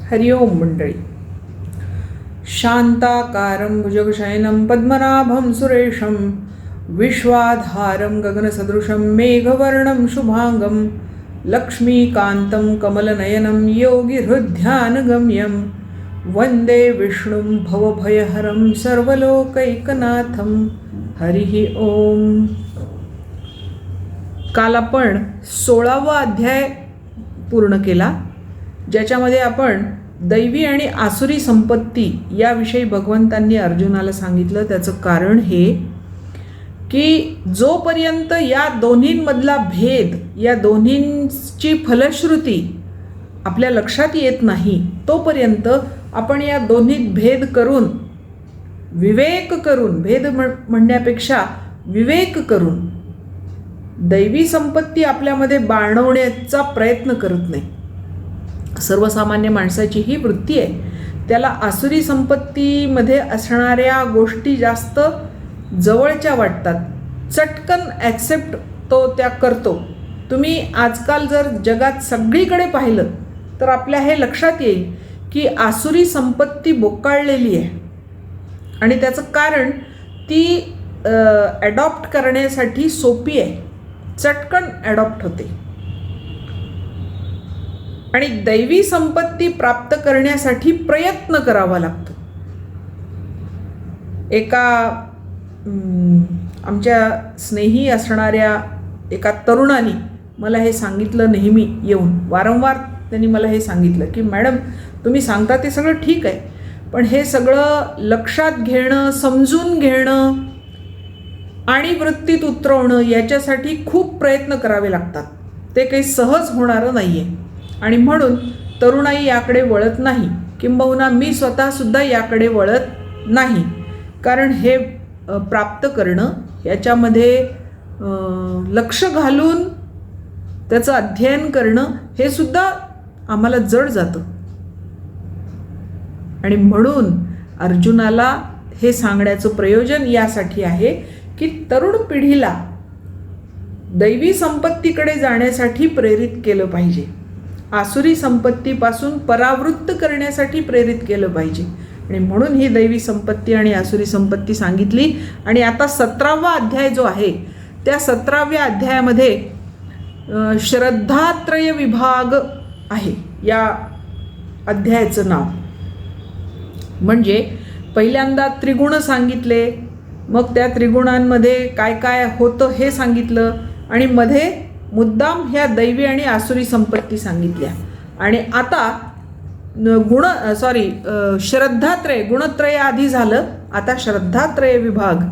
हरि ओम मंडळी. शांताकारं भुजगशयनं पद्मनाभं सुरेशं विश्वाधारं गगनसदृशं मेघवर्णं शुभांगं लक्ष्मीकान्तं कमलनयनं योगिहृद्ध्यानगम्यं वंदे विष्णुं भवभयहरं सर्वलोकैकनाथं. हरिः ओम. काल आपण 16वा अध्याय पूर्ण केला, ज्याच्यामध्ये आपण दैवी आणि आसुरी संपत्ती याविषयी भगवंतांनी अर्जुनाला सांगितलं. त्याचं कारण हे की जोपर्यंत या दोन्हींमधला भेद, या दोन्हींची फलश्रुती आपल्या लक्षात येत नाही, तोपर्यंत आपण या दोन्हीत भेद करून, विवेक करून, भेद म्हणण्यापेक्षा विवेक करून दैवी संपत्ती आपल्यामध्ये बाळवण्याचा प्रयत्न करत नाही. सर्वसामान्य माणसाची ही वृत्ती आहे. त्याला आसुरी संपत्तीमध्ये असणाऱ्या गोष्टी जास्त जवळच्या वाटतात, चटकन ॲक्सेप्ट तो त्या करतो. तुम्ही आजकाल जर जगात सगळीकडे पाहिलं तर आपल्या हे लक्षात येईल की आसुरी संपत्ती बोकाळलेली आहे, आणि त्याचं कारण ती ॲडॉप्ट करण्यासाठी सोपी आहे, चटकन ॲडॉप्ट होते. आणि दैवी संपत्ती प्राप्त करण्यासाठी प्रयत्न करावा लागतो. एका आमच्या स्नेही असणाऱ्या एका तरुणाने मला हे सांगितलं, नेहमी येऊन वारंवार त्यांनी मला हे सांगितलं की मॅडम, तुम्ही सांगता ते सगळं ठीक आहे, पण हे सगळं लक्षात घेणं, समजून घेणं आणि वृत्तीत उतरवणं याच्यासाठी खूप प्रयत्न करावे लागतात. ते काही सहज होणारं नाही आहे, आणि म्हणून तरुणाई याकडे वळत नाही, किंबहुना मी स्वतःसुद्धा याकडे वळत नाही. कारण हे प्राप्त करणं, याच्यामध्ये लक्ष घालून त्याचं अध्ययन करणं हे सुद्धा आम्हाला जड जातं. आणि म्हणून अर्जुनाला हे सांगण्याचं प्रयोजन यासाठी आहे की तरुण पिढीला दैवी संपत्तीकडे जाण्यासाठी प्रेरित केलं पाहिजे, आसुरी संपत्तीपासून परावृत्त करण्यासाठी प्रेरित केलं पाहिजे. आणि म्हणून ही दैवी संपत्ती आणि आसुरी संपत्ती सांगितली. आणि आता 17वा अध्याय जो आहे, त्या 17व्या अध्यायामध्ये श्रद्धात्रय विभाग आहे या अध्यायाचं नाव. म्हणजे पहिल्यांदा त्रिगुण सांगितले, मग त्या त्रिगुणांमध्ये काय काय होतं हे सांगितलं, आणि मध्ये मुद्दाम ह्या दैवी आणि आसुरी संपत्ती सांगितल्या. आणि आता श्रद्धात्रय, गुणत्रय आधी झालं, आता श्रद्धात्रय विभाग.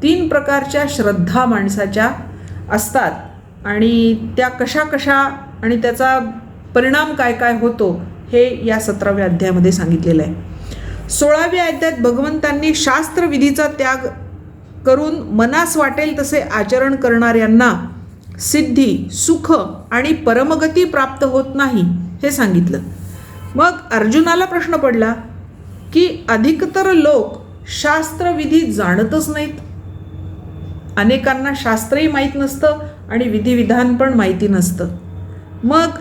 3 प्रकारच्या श्रद्धा माणसाच्या असतात, आणि त्या कशा कशा आणि त्याचा परिणाम काय काय होतो हे या 17व्या अध्यायामध्ये सांगितलेलं आहे. 16व्या अध्यायात भगवंतांनी शास्त्रविधीचा त्याग करून मनास वाटेल तसे आचरण करणाऱ्यांना सिद्धी, सुख आणि परमगती प्राप्त होत नाही हे सांगितलं. मग अर्जुनाला प्रश्न पडला की अधिकतर लोक शास्त्रविधी जाणतच नाहीत. अनेकांना शास्त्रही माहीत नसतं आणि विधिविधान पण माहिती नसतं. मग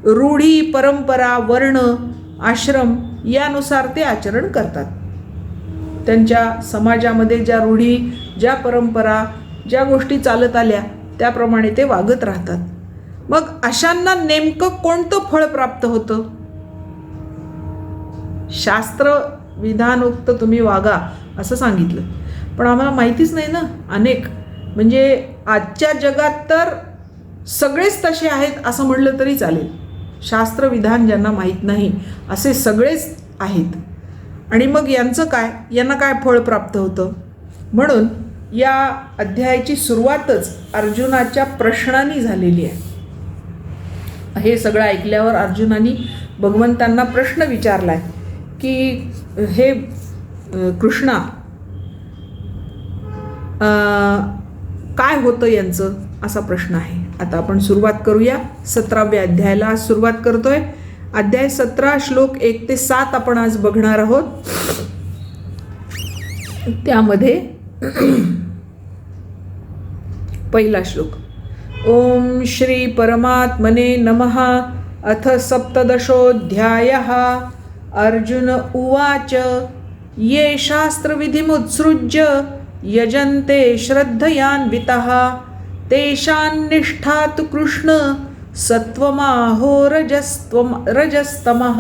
रूढी, परंपरा, वर्ण, आश्रम यानुसार ते आचरण करतात. त्यांच्या समाजामध्ये ज्या रूढी, ज्या परंपरा, ज्या गोष्टी चालत आल्या त्याप्रमाणे ते वागत राहतात. मग अशांना नेमकं कोणतं फळ प्राप्त होतं? शास्त्र विधानोक्त तुम्ही वागा असं सांगितलं, पण आम्हाला माहितीच नाही ना. अनेक, म्हणजे आजच्या जगात तर सगळेच तसे आहेत असं म्हटलं तरी चालेल. शास्त्र विधान ज्यांना माहीत नाही असे सगळेच आहेत. आणि मग यांचं काय, यांना काय फळ प्राप्त होतं? म्हणून या अध्यायाची सुरुवातच अर्जुनाच्या प्रश्नांनी झालेली आहे. हे सगळं ऐकल्यावर अर्जुनाने भगवंतांना प्रश्न विचारला आहे की हे कृष्णा, काय होतं यांचं, असा प्रश्न आहे. आता आपण सुरुवात करूया 17व्या अध्यायाला. सुरुवात करतोय. अध्याय 17 श्लोक 1 ते 7 आपण आज बघणार आहोत. त्यामध्ये पहिला श्लोक. ओम श्री परमात्मने नमः. अथ 17ोऽध्यायः. अर्जुन उवाच ये शास्त्रविधिमुत्सृज्य यजन्ते श्रद्धयान्वितः तेषां निष्ठा तु कृष्ण सत्वमाहो रजस्तमः.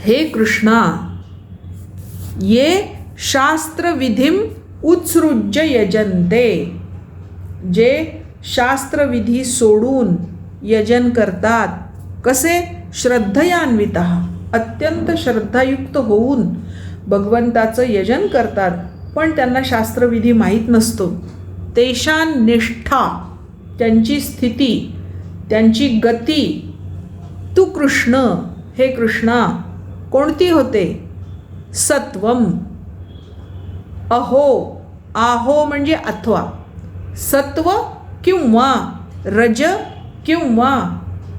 हे कृष्णा, ये शास्त्रविधिम उत्सृज्य यजन्ते, जे शास्त्रविधी सोडून यजन करतात. कसे? श्रद्धयान्वितः, अत्यंत श्रद्धायुक्त होऊन भगवंताचं यजन करतात, पण त्यांना शास्त्रविधी माहीत नसतो. तेषां निष्ठा, त्यांची स्थिती, त्यांची गती, तू कृष्ण, हे कृष्णा, कोणती होते? सत्वम, अहो, आहो म्हणजे अथवा, सत्व किंवा रज किंवा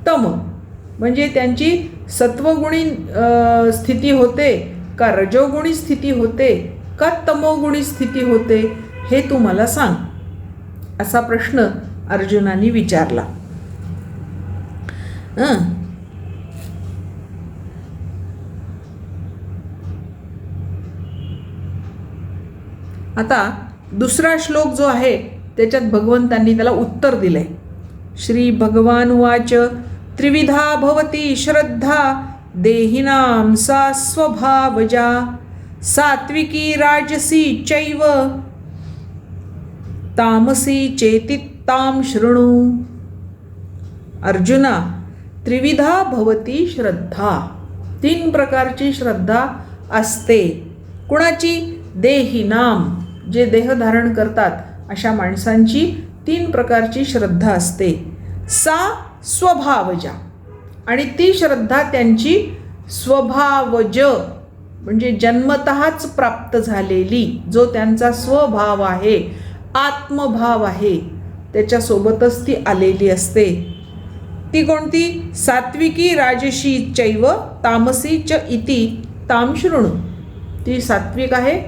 तम, म्हणजे त्यांची सत्वगुणी स्थिती होते का रजोगुणी स्थिती होते का तमोगुणी स्थिती होते, हे तू मला सांग, असा प्रश्न अर्जुनाने विचारला. आता दुसरा श्लोक जो आहे त्याच्यात भगवंतांनी त्याला उत्तर दिलंय. श्री भगवान उवाच त्रिविधा भवती श्रद्धा देहिनां सा स्वभावजा सात्विकी राजसी चैव तामसी चेति तां शृणु. अर्जुना, त्रिविधा भवती श्रद्धा, 3 प्रकारची श्रद्धा असते. कुणाची? देहिनाम, जे देह धारण करतात अशा माणसांची 3 प्रकारची श्रद्धा असते. सा स्वभावजा, आणि ती श्रद्धा त्यांची स्वभावज, म्हणजे जन्मतःच प्राप्त झालेली, जो त्यांचा स्वभाव आहे, आत्मभाव आहे, त्याच्यासोबतच ती आलेली असते. ती कोणती? सात्विकी राजसी चैव तामसी च इति ताम शृणु. ती सात्विक आहे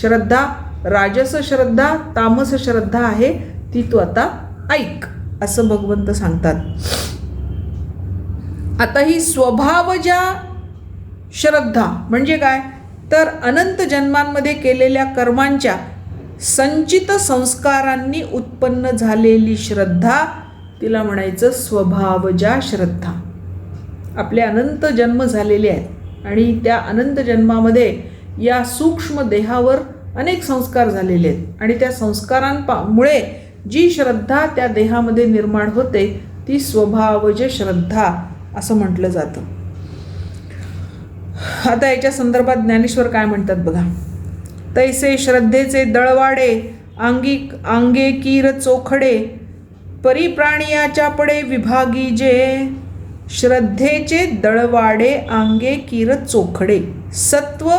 श्रद्धा, राजस श्रद्धा, तामस श्रद्धा आहे, ती तू आता ऐक, असं भगवंत सांगतात. आता ही स्वभावजा श्रद्धा म्हणजे काय? तर अनंत जन्मांमध्ये केलेल्या कर्मांच्या संचित संस्कारांनी उत्पन्न झालेली श्रद्धा, तिला म्हणायचं स्वभावजा श्रद्धा. आपले अनंत जन्म झालेले आहेत आणि त्या अनंत जन्मामध्ये या सूक्ष्म देहावर अनेक संस्कार झालेले आहेत आणि त्या संस्कारांमुळे जी श्रद्धा त्या देहामध्ये निर्माण होते ती स्वभावज श्रद्धा असं म्हटलं जातं. आता याच्या संदर्भात ज्ञानेश्वर काय म्हणतात बघा. तैसे श्रद्धेचे दळवाडे अंगे कीर चोखडे परिप्राणियाच्या पडे विभागी जे. श्रद्धेचे दळवाडे अंगे कीर चोखडे. सत्व,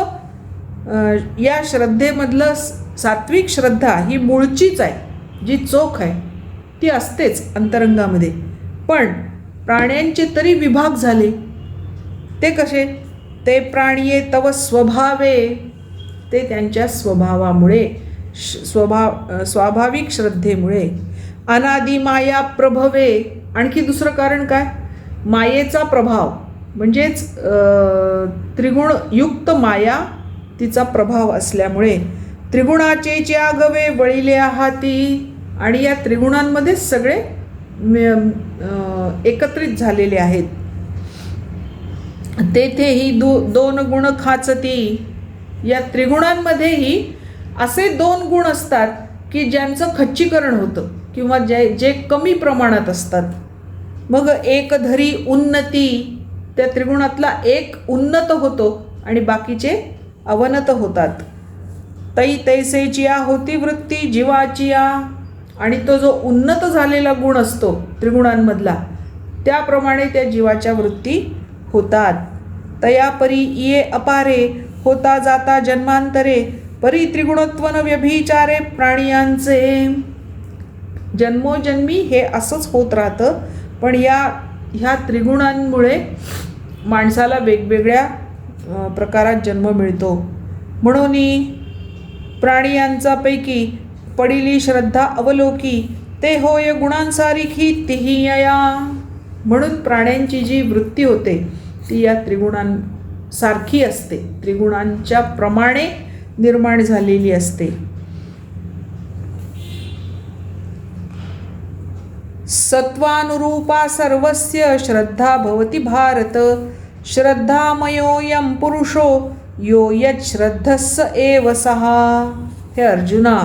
या श्रद्धेमधलं सात्विक श्रद्धा ही मूळचीच आहे, जी चोख आहे ती असतेच अंतरंगामध्ये, पण प्राण्यांचे तरी विभाग झाले. ते कसे? ते प्राणिये तव स्वभावे, ते त्यांच्या स्वभावामुळे, स्वाभाविक श्रद्धेमुळे. अनादि माया प्रभवे, आणखी दुसरं कारण काय? मायेचा प्रभाव, म्हणजेच त्रिगुणयुक्त माया तिचा प्रभाव असल्यामुळे. त्रिगुणाचे आगवे वळिले आहाती, आणि या त्रिगुणांमध्ये सगळे एकत्रित झालेले आहेत. तेथेही 2 गुण खाचती, या त्रिगुणांमध्येही असे 2 गुण असतात की ज्यांचं खच्चीकरण होतं किंवा जे कमी प्रमाणात असतात. मग एक धरी उन्नती, त्या त्रिगुणातला एक उन्नत होतो आणि बाकीचे अवनत होतात. तैसेची होती वृत्ती जीवाची, आणि तो जो उन्नत झालेला गुण असतो त्रिगुणांमधला त्याप्रमाणे त्या जीवाच्या वृत्ती होतात. तया परी ये अपारे होता जाता जन्मांतरे परी त्रिगुणत्वन व्यभिचारे प्राणियांचे. जन्मोजन्मी हे असंच होत राहतं, पण ह्या त्रिगुणांमुळे माणसाला वेगवेगळ्या प्रकारात जन्म मिळतो. म्हणून प्राणियांचा पैकी पडिली श्रद्धा अवलोकी ते होय गुणांसारिखी तिही यया. म्हणून प्राण्यांची जी वृत्ती होते ती या त्रिगुणांसारखी असते, त्रिगुणांच्या प्रमाणे निर्माण झालेली असते. सत्वानुरूपा सर्वस्य श्रद्धा भवति भारत. श्रद्धामयोऽयं पुरुषो यो यच्छ्रद्धस्स एव सः. हे अर्जुना,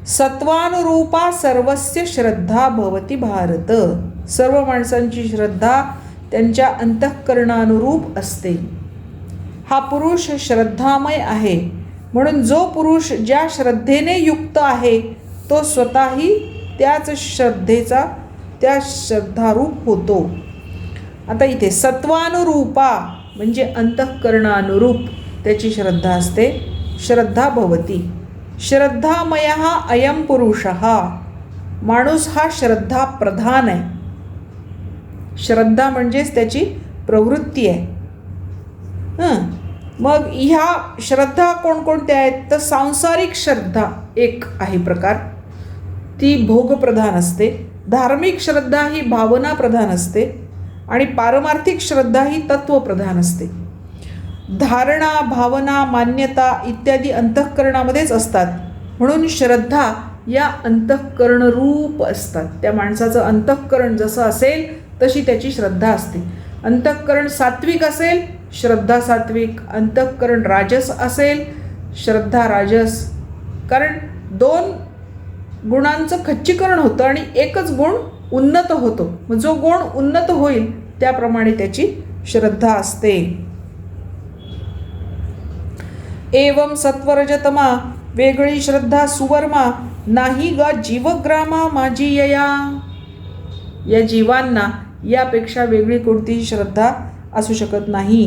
सत्वानुरूपा सर्वस्य श्रद्धा भवति भारत. सर्व माणसांची श्रद्धा त्यांच्या अंतःकरणानुरूप असते. हा पुरुष श्रद्धामय आहे, म्हणून जो पुरुष ज्या श्रद्धेने युक्त आहे तो स्वतःही त्याच श्रद्धेचा त्या श्रद्धारूप होतो. आता इथे सत्वानुरूपा म्हणजे अंतःकरणानुरूप त्याची श्रद्धा असते. श्रद्धा भवती. श्रद्धामयः अयं पुरुषः. माणूस हा श्रद्धा प्रधान आहे. श्रद्धा म्हणजेच त्याची प्रवृत्ती आहे. मग ह्या श्रद्धा कोणकोणत्या आहेत तर सांसारिक श्रद्धा एक आहे प्रकार, ती भोगप्रधान असते. धार्मिक श्रद्धा ही भावना प्रधान असते आणि पारमार्थिक श्रद्धा ही तत्वप्रधान असते. धारणा, भावना, मान्यता इत्यादी अंतःकरणामध्येच असतात, म्हणून श्रद्धा या अंतःकरणरूप असतात. त्या माणसाचं अंतःकरण जसं असेल तशी त्याची श्रद्धा असते. अंतःकरण सात्विक असेल, श्रद्धा सात्विक. अंतःकरण राजस असेल, श्रद्धा राजस. कारण दोन गुणांचं खच्चीकरण होतं आणि एकच गुण उन्नत होतो. मग जो गुण उन्नत होईल त्याप्रमाणे त्याची श्रद्धा असते. एवं सत्वरजतमा वेगळी श्रद्धा सुवर्मा नाही गा जीवग्रामा माझी यया. या जीवांना यापेक्षा वेगळी कोणतीही श्रद्धा असू शकत नाही.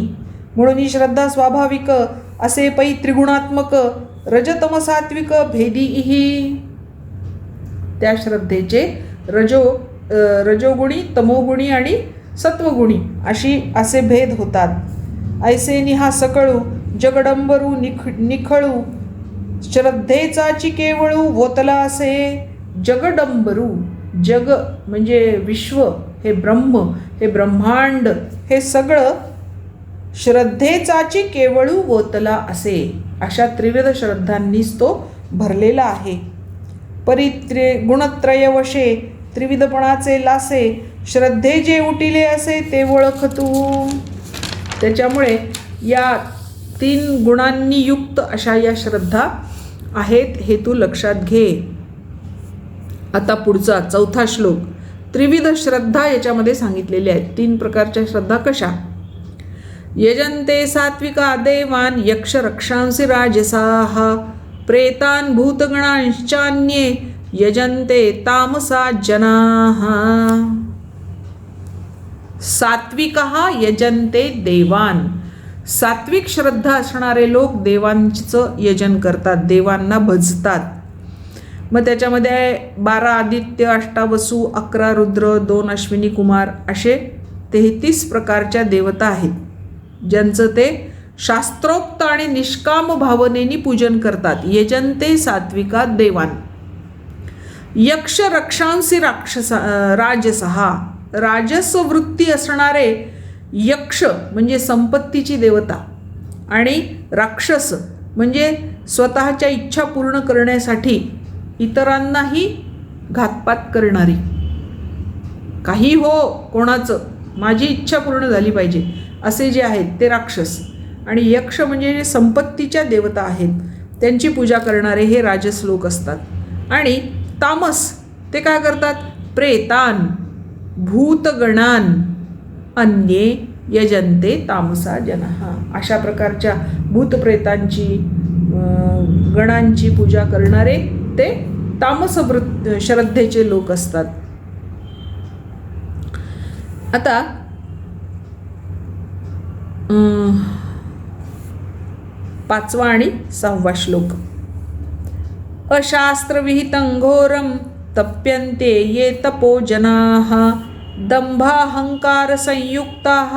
म्हणून ही श्रद्धा स्वाभाविक असे पै त्रिगुणात्मक रजतम सात्विक भेदीही. त्या श्रद्धेचे रजोगुणी, तमोगुणी आणि सत्वगुणी असे भेद होतात. ऐसे निहा सकळू जगडंबरू निखळू श्रद्धेचाची केवळू वोतला असे. जगडंबरू, जग म्हणजे विश्व, हे ब्रह्म, हे ब्रह्मांड, हे सगळं श्रद्धेचाची केवळू वोतला असे. अशा त्रिविध श्रद्धांनीच तो भरलेला आहे. गुणत्रयवशे त्रिविधपणाचे लासे श्रद्धे जे उटिले असे ते ओळख तू. त्याच्यामुळे या 3 गुणांनी युक्त अशा या श्रद्धा आहेत हे तू लक्षात घे. आता पुढचा 4था श्लोक. त्रिविध श्रद्धा याच्यामध्ये सांगितलेल्या आहेत. 3 प्रकारच्या श्रद्धा कशा? यजन्ते सात्विका देवान यक्ष रक्षांसी राजसाः प्रेतान भूतगणांश्चान्ये यजन्ते तामसा जनाः. सात्विकः यजन्ते देवान. सात्विक श्रद्धा असणारे लोक देवांचं यजन करतात, देवांना भजतात. मग त्याच्यामध्ये 12 आदित्य, 8 वसू, 11 रुद्र, 2 अश्विनी कुमार असे 33 प्रकारच्या देवता आहेत, ज्यांचं ते शास्त्रोक्त आणि निष्काम भावनेनी पूजन करतात. यजन्ते सात्विका देवान. यक्ष रक्षांसी राजसः. राजस वृत्ती असणारे यक्ष म्हणजे संपत्तीची देवता आणि राक्षस म्हणजे स्वतःच्या इच्छा पूर्ण करण्यासाठी इतरांनाही घातपात करणारी. काही हो कोणाचं, माझी इच्छा पूर्ण झाली पाहिजे असे जे आहेत ते राक्षस. आणि यक्ष म्हणजे जे संपत्तीच्या देवता आहेत त्यांची पूजा करणारे हे राजस लोक असतात. आणि तामस ते काय करतात? प्रेतान भूतगणान अन्ये यजन्ते तामसा जनः. अशा प्रकारच्या भूतप्रेतांची गणांची पूजा करणारे ते तामस श्रद्धेचे लोक असतात. आता 5वा आणि 6वा श्लोक. अशास्त्रविहितं घोरं तप्यन्ते ये तपो जनाः दंभाहंकार संयुक्ताः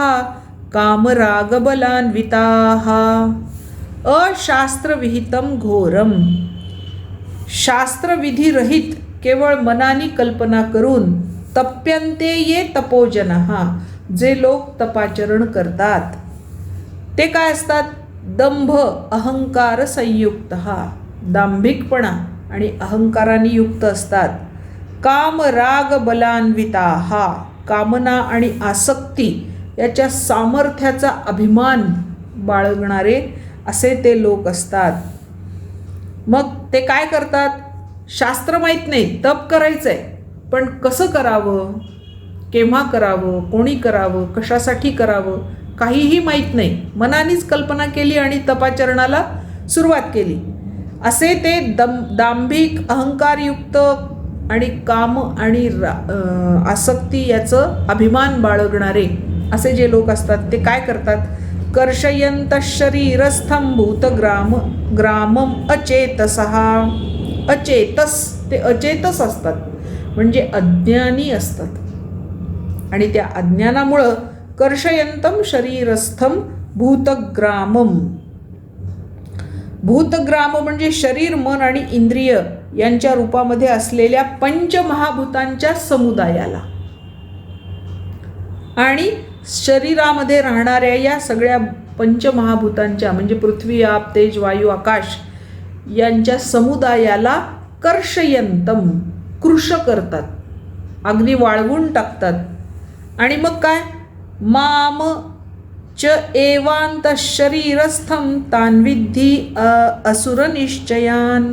कामरागबलान्विताः. अशास्त्रविहितं घोरम. शास्त्रविधिरहित केवळ मनानी कल्पना करून तप्यन्ते ये तपोजनः जे लोक तपाचरण करतात ते काय असतात? दंभ अहंकार संयुक्त, दांभिकपणा आणि अहंकाराने युक्त असतात. काम राग बलान्विता, कामना आणि आसक्ती याच्या सामर्थ्याचा अभिमान बाळगणारे असे ते लोक असतात. मग ते काय करतात? शास्त्र माहीत नाही, तप करायचं आहे, पण कसं करावं, केव्हा करावं, कोणी करावं, कशासाठी करावं काहीही माहीत नाही. मनानेच कल्पना केली आणि तपाचरणाला सुरुवात केली. असे ते दांभिक, अहंकारयुक्त आणि काम आणि आसक्ती याचं अभिमान बाळगणारे असे जे लोक असतात ते काय करतात? कर्षयंत शरीरस्थं भूतग्रामम अचेतसः, अचेतस, ते अचेतस असतात म्हणजे अज्ञानी असतात आणि त्या अज्ञानामुळं कर्षयंतम शरीरस्थम भूतग्रामम, भूतग्राम म्हणजे शरीर, मन आणि इंद्रिय यांच्या रूपामध्ये असलेल्या पंचमहाभूतांच्या समुदायाला आणि शरीरामध्ये राहणाऱ्या या सगळ्या पंचमहाभूतांच्या म्हणजे पृथ्वी, आप, तेज, वायू, आकाश यांच्या समुदायाला कर्षयंतम, कृश करतात, अगदी वाळवून टाकतात. आणि मग काय? माम च एवांत शरीरस्थम तान विद्धी असुर निश्चयान,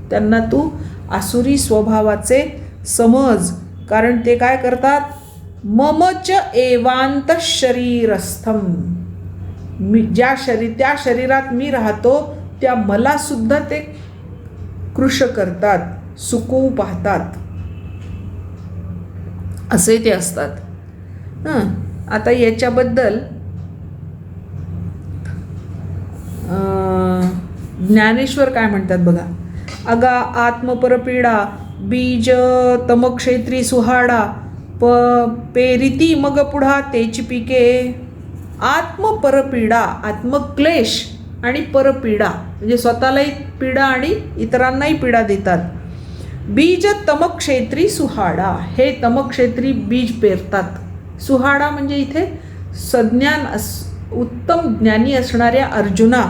त्यांना तू आसुरी स्वभावाचे समज, कारण ते काय करतात? मम च एवांत शरीरस्थम, त्या शरीरात मी राहतो त्या मला सुद्धा ते कृश करतात, सुकवू पाहतात, असे ते असतात. आता याच्याबद्दल ज्ञानेश्वर काय म्हणतात बघा. अगा आत्मपरपीडा बीज तमक्षेत्री सुहाडा, पेरिती मग पुढा तेची पिके. आत्मपरपीडा, आत्मक्लेश आणि परपीडा म्हणजे स्वतःलाही पीडा आणि इतरांनाही पीडा देतात. बीज तमक्षेत्री सुहाडा, हे तमक्षेत्री बीज पेरतात. सुहाडा म्हणजे इथे सज्ञान उत्तम ज्ञानी असणाऱ्या अर्जुना,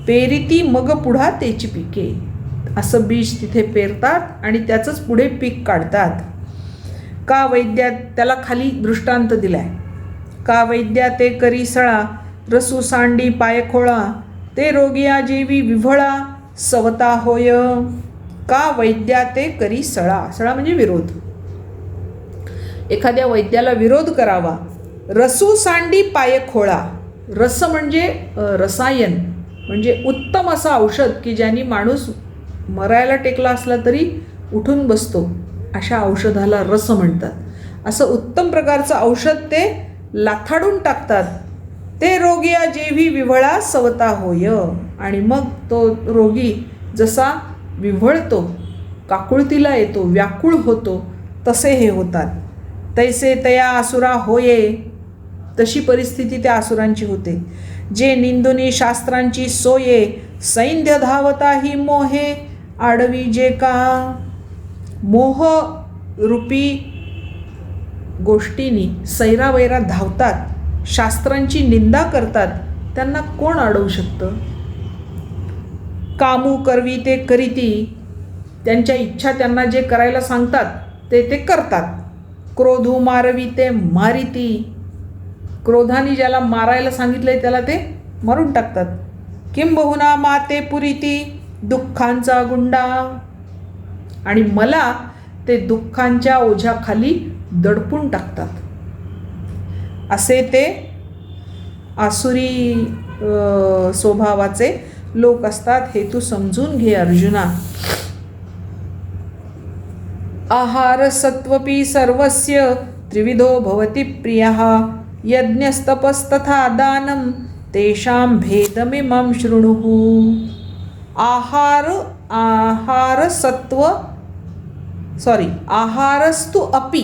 पेरिती मग पुढा तेची पिके, असं बीज तिथे पेरतात आणि त्याचंच पुढे पीक काढतात. का वैद्या, त्याला खाली दृष्टांत दिलाय. का वैद्या ते करी सळा, रसू सांडी पायखोळा, ते रोगिया जेवी विव्हळा सवता होय. का वैद्या ते करी सळा, सळा म्हणजे विरोध, एखाद्या वैद्याला विरोध करावा. रसू सांडी पायखोळा, रस म्हणजे रसायन म्हणजे उत्तम असं औषध की ज्याने माणूस मरायला टेकला असला तरी उठून बसतो, अशा औषधाला रस म्हणतात. असं उत्तम प्रकारचं औषध ते लाथाडून टाकतात. ते रोगिया जेवी विव्हळा सवता होय, आणि मग तो रोगी जसा विव्हळतो, काकुळतीला येतो, व्याकुळ होतो, तसे हे होतात. तैसे तया असुरा होये, तशी परिस्थिती त्या असुरांची होते. जे निंदुनी शास्त्रांची सोये, सैन्य धावता ही मोहे आडवी जे का. मोह रूपी गोष्टींनी सैरावैरा धावतात, शास्त्रांची निंदा करतात, त्यांना कोण अडवू शकतं? कामू करवी ते करीती, त्यांच्या इच्छा त्यांना जे करायला सांगतात ते करतात. क्रोधू मारवी ते मारिती, क्रोधाने ज्याला मारायला सांगितलंय त्याला ते मारून टाकतात. किंबहुना माते पुरीती दुःखांचा गुंडा, आणि मला ते दुःखांच्या ओझ्याखाली दडपून टाकतात. असे ते आसुरी स्वभावाचे लोक असतात. हे तू समजून घे अर्जुना. आहार सत्वपि सर्वस्य त्रिविधो भवति प्रियः, यज्ञस्तपस्तथा दानं तेषां भेदमिमं शृणुः. आहारस्तु अपि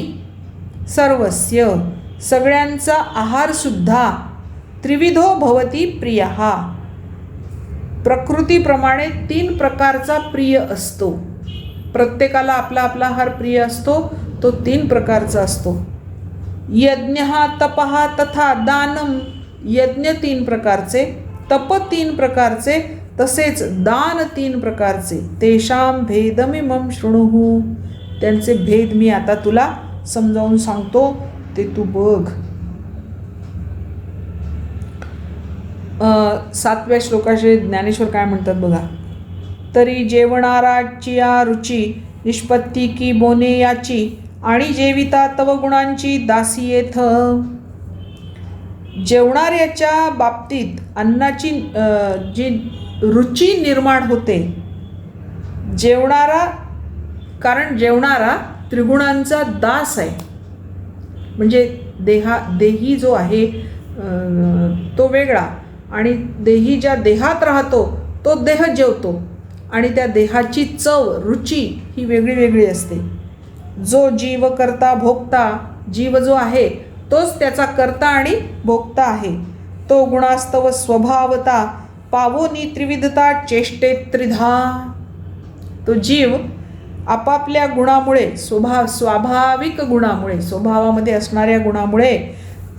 सर्वस्य, सगळ्यांचा आहारसुद्धा, त्रिविधो भवति प्रियः, प्रकृतीप्रमाणे 3 प्रकारचा प्रिय असतो. प्रत्येकाला आपला आपला आहार प्रिय असतो, तो 3 प्रकारचा असतो. यज्ञ तपः तथा दानम, यज्ञ 3 प्रकारचे, तप 3 प्रकारचे, तसेच दान 3 प्रकारचे. तेषां भेदमिमं शृणुः, त्यांचे भेद मी आता तुला समजावून सांगतो, ते तू बघ. 7व्या श्लोकाचे ज्ञानेश्वर काय म्हणतात बघा. तरी जेवणाराची या रुची, निष्पत्ती की बोने याची, आणि जेविता तव गुणांची दासी येथ. जेवणाऱ्याच्या बाबतीत अन्नाची जी रुची निर्माण होते, जेवणारा, कारण जेवणारा त्रिगुणांचा दास आहे. म्हणजे देही जो आहे तो वेगळा, आणि देही ज्या देहात राहतो तो देह जेवतो, आणि त्या देहाची चव, रुची ही वेगळी वेगळी असते. जो जीव करता भोगता, जीव जो आहे तोच त्याचा करता आणि भोगता आहे. तो गुणास्तव स्वभावता, पावोनी त्रिविधता चेष्टेत त्रिधा. तो जीव आपापल्या गुणामुळे, स्वाभाविक गुणामुळे, स्वभावामध्ये असणाऱ्या गुणामुळे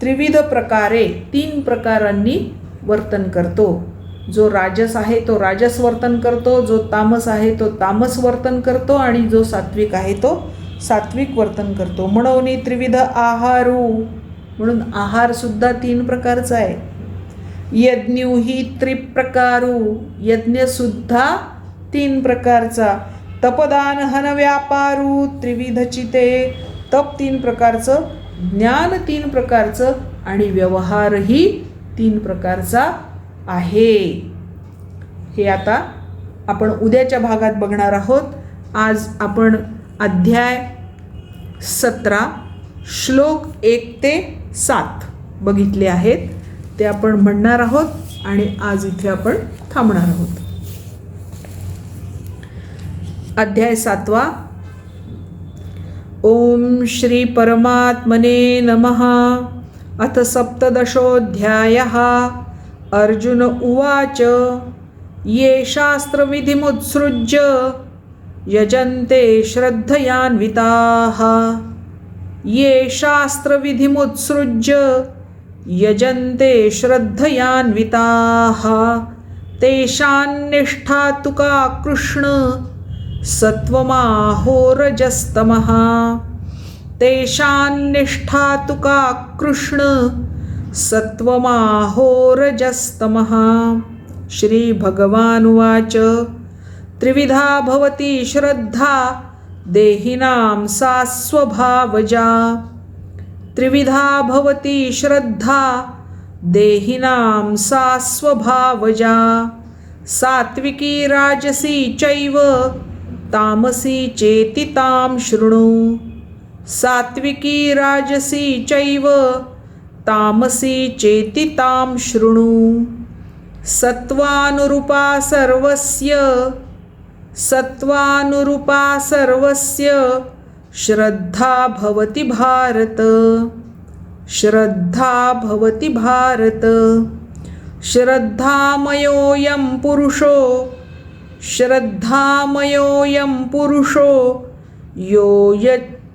त्रिविध प्रकारे, 3 प्रकारांनी वर्तन करतो. जो राजस आहे तो राजस वर्तन करतो, जो तामस आहे तो तामस वर्तन करतो, आणि जो सात्विक आहे तो सात्विक वर्तन करतो. म्हणून त्रिविध आहारू, म्हणून आहारसुद्धा 3 प्रकारचा आहे. यज्ञू ही त्रिप्रकारू, यज्ञसुद्धा 3 प्रकारचा. तपदान हन व्यापारू त्रिविधचिते, तप 3 प्रकारचं, ज्ञान 3 प्रकारचं, आणि व्यवहारही 3 प्रकारचा आहे. हे आता आपण उद्याच्या भागात बघणार आहोत. आज आपण अध्याय 17 श्लोक 1 ते 7 बघितले आहेत. ते आपण म्हणणार आहोत, आणि आज इथे आपण थांबणार आहोत. अध्याय 7. ओम श्री परमात्मने नमः. अथ 17. अर्जुन उवाच. ये शास्त्रविधिमुत्सृज्य यजन्ते श्रद्धयान्विताः, ये शास्त्रविधिमुत्सृज्य यजन्ते श्रद्धयान्विताः, तेषान्निष्ठा तु का कृष्ण सत्वमाहोरजस्तमः, तेषान्निष्ठा तु का कृष्ण सत्वमाहोरजस्तमः. श्री भगवानुवाच. त्रिविधा भवति श्रद्धा देहिनां सा स्वभावजा, त्रिविधा भवति श्रद्धा देहिनां सा स्वभावजा, सात्विकी राजसी चैव तामसी चेति तां शृणु, सात्विकी राजसी चैव तामसी चेति तां शृणु. सत्वानुरूपा सर्वस्य श्रद्धा भवति भारत, श्रद्धा भवति भारत. श्रद्धामयोऽयं पुरुषो, श्रद्धामयोऽयं पुरुषो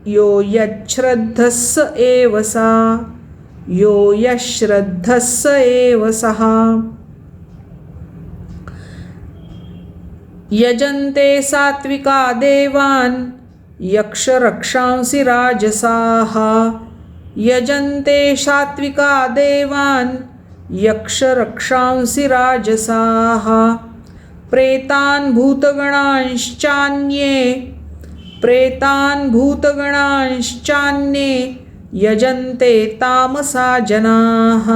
यो यच्छ्रद्धः स एव सा, यो यश्रद्धः स एव सः. यजन्ते सात्विका देवान् यक्षरक्षांसि राजसाः, यजन्ते सात्विका देवान् यक्षरक्षांसि राजसाः. प्रेतान् भूतगणांश्चान्ये, प्रेतान् भूतगणांश्चान्ये यजन्ते तामसा जनाः,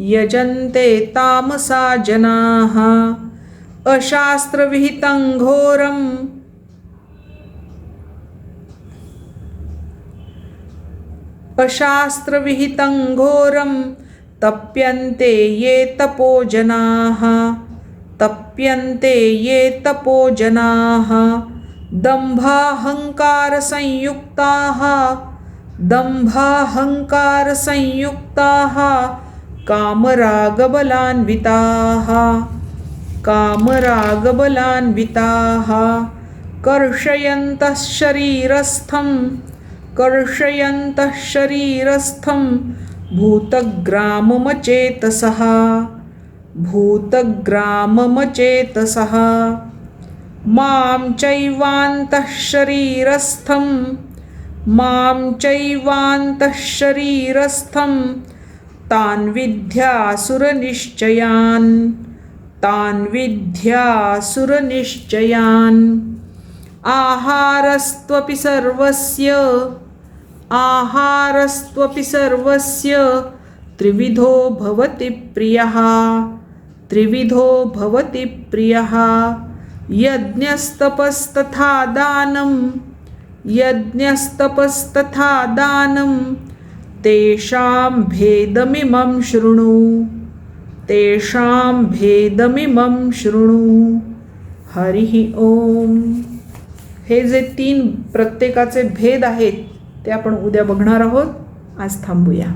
यजन्ते तामसा जनाः. अशास्त्रविहितं घोरं, अशास्त्रविहितं घोरं तप्यन्ते ये तपो जनाः, तप्यन्ते ये तपो जनाः. दम्भाहंकारसंयुक्ताः, दम्भाहंकारसंयुक्ताः कामरागबलान्विताः, कामरागबलान्विताः. कर्षयन्तः शरीरस्थं, कर्षयन्तः शरीरस्थं भूतग्राममचेतसः भूतग्राममचेतसः मां चैवान्तः शरीरस्थं तान् विद्यासुरनिश्चयान् आहारस्त्वपि सर्वस्य त्रिविधो भवति प्रियः यज्ञस्तपस्तथा दानं तेषां भेदमिमं शृणु हरिः ओम. हे जे 3 प्रत्येकाचे भेद आहेत ते आपण उद्या बघणार आहोत. आज थांबूया.